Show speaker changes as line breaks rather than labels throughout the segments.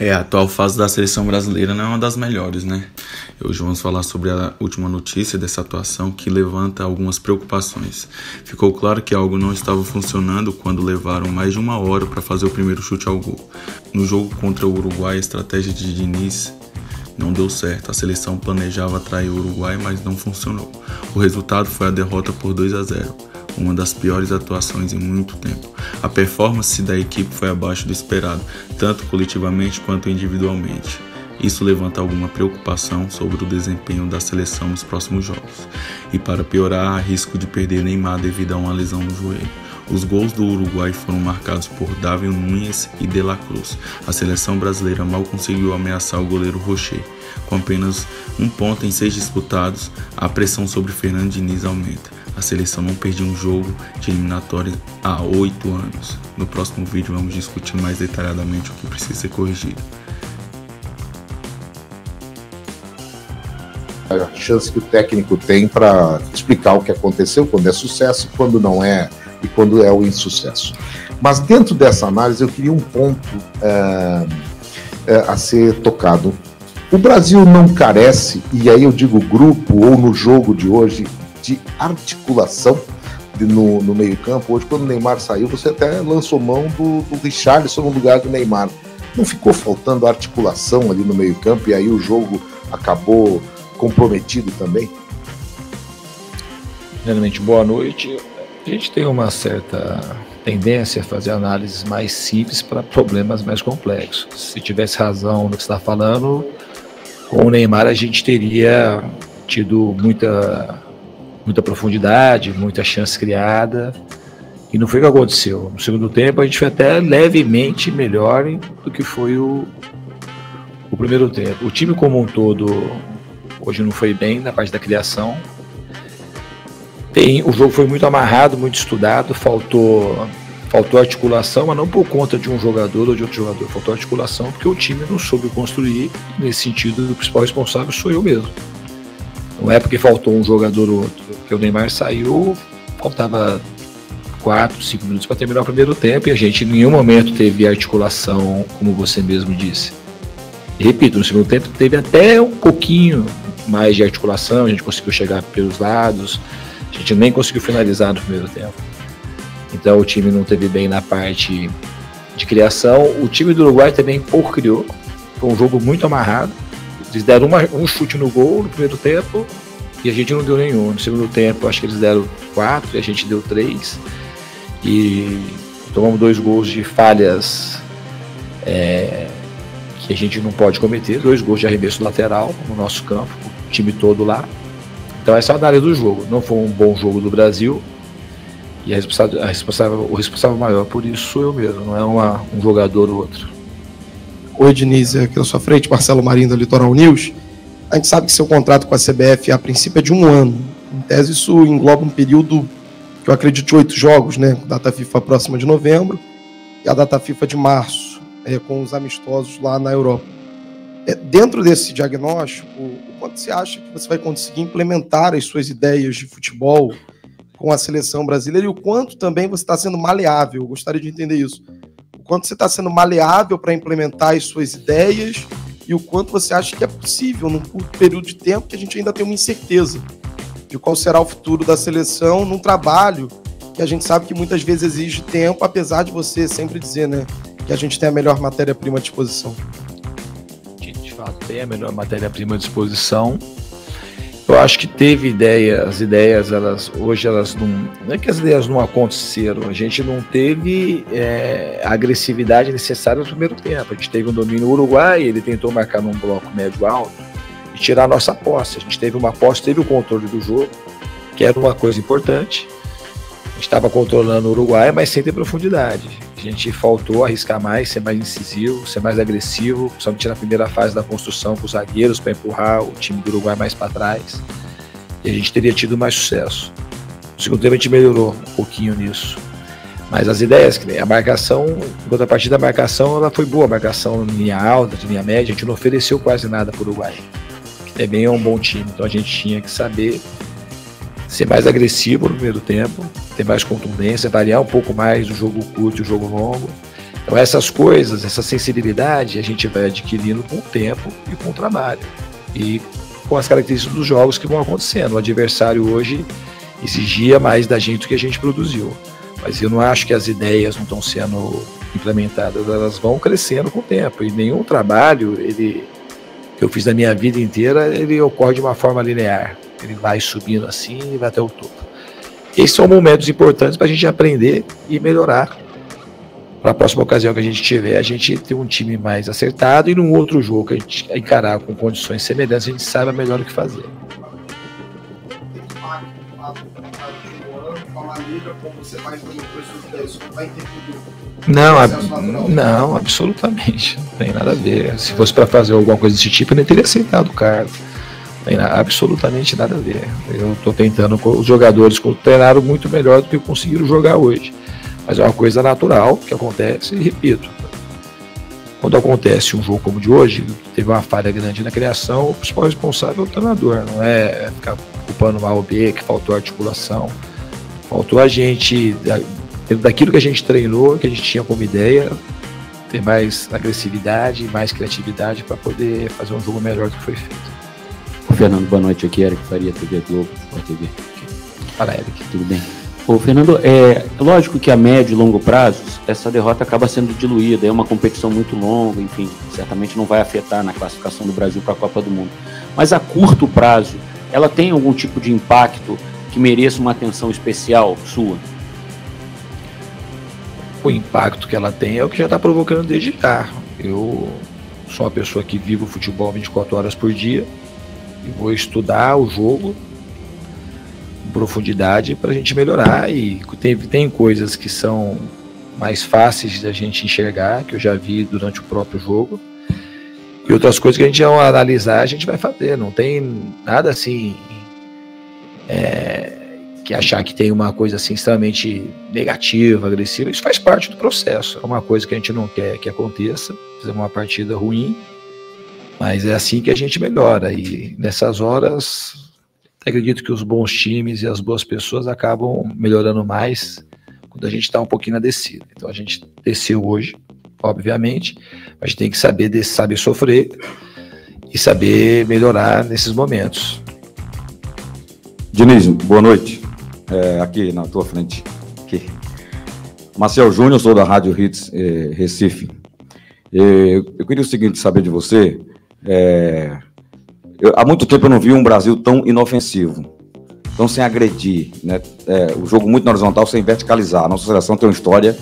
A atual fase da seleção brasileira não é uma das melhores, né? Hoje vamos falar sobre a última notícia dessa atuação que levanta algumas preocupações. Ficou claro que algo não estava funcionando quando levaram mais de 1 hora para fazer o primeiro chute ao gol. No jogo contra o Uruguai, a estratégia de Diniz não deu certo. A seleção planejava atrair o Uruguai, mas não funcionou. O resultado foi a derrota por 2-0. Uma das piores atuações em muito tempo. A performance da equipe foi abaixo do esperado, tanto coletivamente quanto individualmente. Isso levanta alguma preocupação sobre o desempenho da seleção nos próximos jogos. E para piorar, há risco de perder Neymar devido a uma lesão no joelho. Os gols do Uruguai foram marcados por Davinho Núñez e De La Cruz. A seleção brasileira mal conseguiu ameaçar o goleiro Rocher. Com apenas 1 ponto em 6 disputados, a pressão sobre Fernando Diniz aumenta. A seleção não perdia um jogo de eliminatória há 8 anos. No próximo vídeo vamos discutir mais detalhadamente o que precisa ser corrigido.
A chance que o técnico tem para explicar o que aconteceu, quando é sucesso, quando não é e quando é o insucesso. Mas dentro dessa análise eu queria um ponto a ser tocado. O Brasil não carece, e aí eu digo grupo ou no jogo de hoje, de articulação no meio campo. Hoje, quando o Neymar saiu, você até lançou mão do Richarlison no lugar do Neymar. Não ficou faltando articulação ali no meio campo e aí o jogo acabou comprometido também?
Primeiramente, boa noite. A gente tem uma certa tendência a fazer análises mais simples para problemas mais complexos. Se tivesse razão no que você está falando, com o Neymar a gente teria tido muita profundidade, muita chance criada, e não foi o que aconteceu. No segundo tempo a gente foi até levemente melhor do que foi o primeiro tempo. O time como um todo hoje não foi bem na parte da criação. O jogo foi muito amarrado, muito estudado, faltou articulação, mas não por conta de um jogador ou de outro jogador, faltou articulação porque o time não soube construir. Nesse sentido, o principal responsável sou eu mesmo. Não é porque faltou um jogador ou outro, porque o Neymar saiu, faltava 4, 5 minutos para terminar o primeiro tempo e a gente em nenhum momento teve articulação, como você mesmo disse. E repito, no segundo tempo teve até um pouquinho mais de articulação, a gente conseguiu chegar pelos lados, a gente nem conseguiu finalizar no primeiro tempo. Então o time não teve bem na parte de criação. O time do Uruguai também pouco criou, foi um jogo muito amarrado. Eles deram um chute no gol no primeiro tempo e a gente não deu nenhum. No segundo tempo, acho que eles deram 4 e a gente deu 3. E tomamos 2 gols de falhas que a gente não pode cometer. 2 gols de arremesso lateral no nosso campo, o time todo lá. Então essa é a análise do jogo. Não foi um bom jogo do Brasil e o responsável maior por isso sou eu mesmo, não é um jogador ou outro.
Oi, Diniz, aqui na sua frente, Marcelo Marinho da Litoral News. A gente sabe que seu contrato com a CBF a princípio é de 1 ano. Em tese, isso engloba um período que eu acredito de 8 jogos, né? Data FIFA próxima de novembro e a data FIFA de março, com os amistosos lá na Europa. Dentro desse diagnóstico, o quanto você acha que você vai conseguir implementar as suas ideias de futebol com a seleção brasileira e o quanto também você está sendo maleável? Eu gostaria de entender isso. Quanto você está sendo maleável para implementar as suas ideias e o quanto você acha que é possível num curto período de tempo que a gente ainda tem uma incerteza de qual será o futuro da seleção num trabalho que a gente sabe que muitas vezes exige tempo, apesar de você sempre dizer, né, que a gente tem a melhor matéria-prima à disposição.
A gente, de fato, tem a melhor matéria-prima à disposição. Eu acho que teve as ideias, hoje elas não é que as ideias não aconteceram, a gente não teve a agressividade necessária no primeiro tempo. A gente teve um domínio Uruguai, ele tentou marcar num bloco médio-alto e tirar a nossa posse. A gente teve uma posse, teve o controle do jogo, que era uma coisa importante. A gente estava controlando o Uruguai, mas sem ter profundidade. A gente faltou arriscar mais, ser mais incisivo, ser mais agressivo, principalmente na primeira fase da construção com os zagueiros para empurrar o time do Uruguai mais para trás. E a gente teria tido mais sucesso. No segundo tempo a gente melhorou um pouquinho nisso. Mas as ideias, a marcação, enquanto a partir da marcação, ela foi boa. A marcação em linha alta, de linha média, a gente não ofereceu quase nada para o Uruguai, que também é um bom time. Então a gente tinha que saber ser mais agressivo no primeiro tempo, ter mais contundência, variar um pouco mais o jogo curto e o jogo longo, Então essas coisas, essa sensibilidade, a gente vai adquirindo com o tempo e com o trabalho. E com as características dos jogos que vão acontecendo. O adversário hoje exigia mais da gente do que a gente produziu. Mas eu não acho que as ideias não estão sendo implementadas, elas vão crescendo com o tempo. E nenhum trabalho que eu fiz na minha vida inteira, ele ocorre de uma forma linear. Ele vai subindo assim e vai até o topo. Esses são momentos importantes para a gente aprender e melhorar. Para a próxima ocasião que a gente tiver, a gente ter um time mais acertado e num outro jogo que a gente encarar com condições semelhantes, a gente saiba melhor o que fazer. Não, absolutamente. Não tem nada a ver. Se fosse para fazer alguma coisa desse tipo, eu nem teria aceitado o cargo. Não tem absolutamente nada a ver. Eu estou tentando, os jogadores treinaram muito melhor do que conseguiram jogar hoje. Mas é uma coisa natural que acontece, e repito, quando acontece um jogo como o de hoje, teve uma falha grande na criação, o principal responsável é o treinador, não é ficar culpando o A ou B, que faltou articulação. Faltou a gente, dentro daquilo que a gente treinou, que a gente tinha como ideia, ter mais agressividade, mais criatividade para poder fazer um jogo melhor do que foi feito.
Fernando, boa noite, aqui Eric Faria, TV Globo, TV.
Fala, Eric.
Tudo bem? Ô, Fernando, é lógico que a médio e longo prazo, essa derrota acaba sendo diluída, é uma competição muito longa, enfim, certamente não vai afetar na classificação do Brasil para a Copa do Mundo. Mas a curto prazo, ela tem algum tipo de impacto que mereça uma atenção especial sua?
O impacto que ela tem é o que já está provocando desde já. Eu sou uma pessoa que vivo futebol 24 horas por dia e vou estudar o jogo em profundidade para a gente melhorar, e tem coisas que são mais fáceis da gente enxergar, que eu já vi durante o próprio jogo, e outras coisas que a gente vai analisar, a gente vai fazer. Não tem nada assim que achar que tem uma coisa assim extremamente negativa, agressiva. Isso faz parte do processo, é uma coisa que a gente não quer que aconteça. Fizemos uma partida ruim, mas é assim que a gente melhora, e nessas horas acredito que os bons times e as boas pessoas acabam melhorando mais quando a gente está um pouquinho na descida. Então a gente desceu hoje, obviamente, mas a gente tem que saber sofrer e saber melhorar nesses momentos.
Diniz, boa noite. Aqui na tua frente. Aqui. Marcel Júnior, sou da Rádio Hits Recife. Eu queria o seguinte, saber de você. Há muito tempo eu não vi um Brasil tão inofensivo, tão sem agredir, né? O jogo muito na horizontal, sem verticalizar. A nossa seleção tem uma história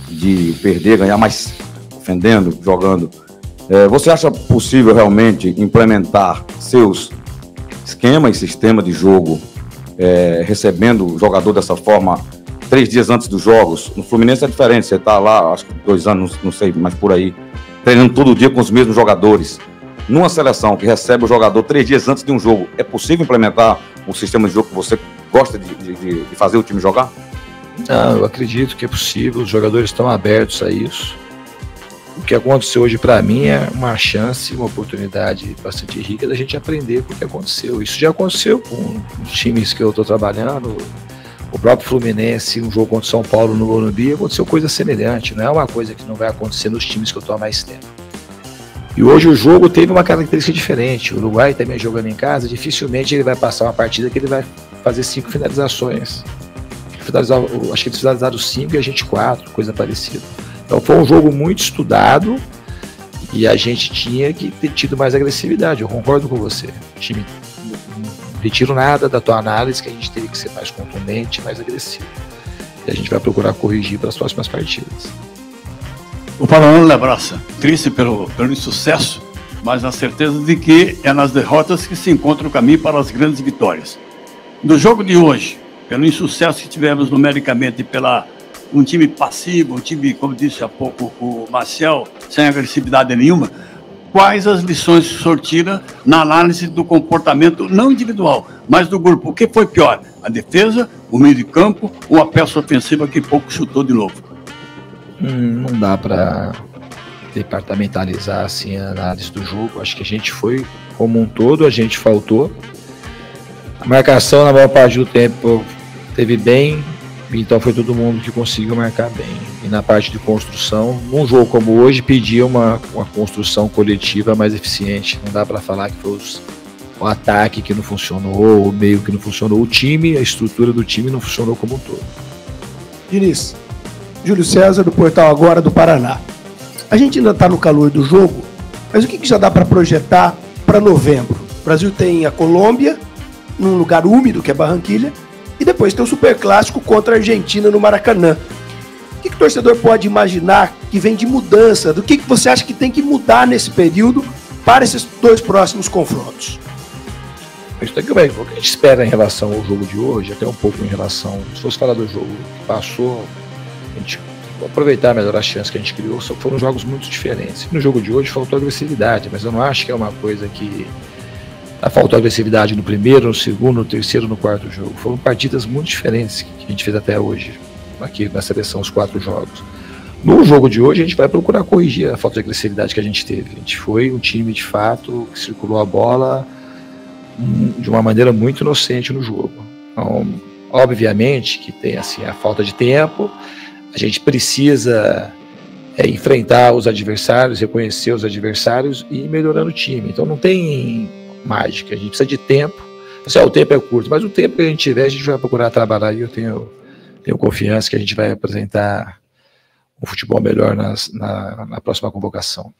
de perder, ganhar, mais ofendendo, jogando. Você acha possível realmente implementar seus esquemas e sistema de jogo, recebendo o jogador dessa forma 3 dias antes dos jogos? No Fluminense é diferente, você está lá, acho que 2 anos, não sei, mas por aí, treinando todo dia com os mesmos jogadores. Numa seleção que recebe o jogador 3 dias antes de um jogo, é possível implementar o sistema de jogo que você gosta de fazer o time jogar?
Não, eu acredito que é possível, os jogadores estão abertos a isso. O que aconteceu hoje para mim é uma chance, uma oportunidade bastante rica da gente aprender com o que aconteceu. Isso já aconteceu com os times que eu estou trabalhando, o próprio Fluminense, um jogo contra o São Paulo no Morumbi, aconteceu coisa semelhante, não é uma coisa que não vai acontecer nos times que eu estou há mais tempo. E hoje o jogo teve uma característica diferente. O Uruguai também jogando em casa, dificilmente ele vai passar uma partida que ele vai fazer 5 finalizações. Acho que eles finalizaram 5 e a gente 4, coisa parecida. Então foi um jogo muito estudado e a gente tinha que ter tido mais agressividade. Eu concordo com você. O time, não retiro nada da tua análise, que a gente teria que ser mais contundente, mais agressivo. E a gente vai procurar corrigir para as próximas partidas.
O Paulo lhe abraça, triste pelo insucesso, mas na certeza de que é nas derrotas que se encontra o caminho para as grandes vitórias. No jogo de hoje, pelo insucesso que tivemos numericamente, pela um time passivo, um time, como disse há pouco o Marcel, sem agressividade nenhuma, quais as lições que o senhor tira na análise do comportamento, não individual, mas do grupo? O que foi pior? A defesa, o meio de campo ou a peça ofensiva que pouco chutou de novo?
Não dá para departamentalizar assim a análise do jogo. Acho que a gente foi como um todo, a gente faltou. A marcação na maior parte do tempo teve bem, então foi todo mundo que conseguiu marcar bem. e na parte de construção, num jogo como hoje, pedia uma construção coletiva mais eficiente. Não dá para falar que foi o ataque que não funcionou, o meio que não funcionou, o time, a estrutura do time não funcionou como um todo.
Diniz, Júlio César, do Portal Agora do Paraná. A gente ainda está no calor do jogo, mas o que já dá para projetar para novembro? O Brasil tem a Colômbia, num lugar úmido, que é Barranquilha, e depois tem o Superclássico contra a Argentina no Maracanã. O que o torcedor pode imaginar que vem de mudança? Do que você acha que tem que mudar nesse período para esses 2 próximos confrontos?
Isso daqui, o que a gente espera em relação ao jogo de hoje, até um pouco em relação, se fosse falar do jogo que passou, a gente aproveitar melhor as chances que a gente criou, só foram jogos muito diferentes. No jogo de hoje faltou agressividade, mas eu não acho que é uma coisa que faltou agressividade no primeiro, no segundo, no terceiro, no quarto jogo. Foram partidas muito diferentes que a gente fez até hoje, aqui na seleção, os 4 jogos. No jogo de hoje, a gente vai procurar corrigir a falta de agressividade que a gente teve. A gente foi um time, de fato, que circulou a bola de uma maneira muito inocente no jogo. Então, obviamente que tem assim, a falta de tempo, a gente precisa enfrentar os adversários, reconhecer os adversários e ir melhorando o time. Então não tem mágica, a gente precisa de tempo. O tempo é curto, mas o tempo que a gente tiver, a gente vai procurar trabalhar, e eu tenho confiança que a gente vai apresentar um futebol melhor na próxima convocação.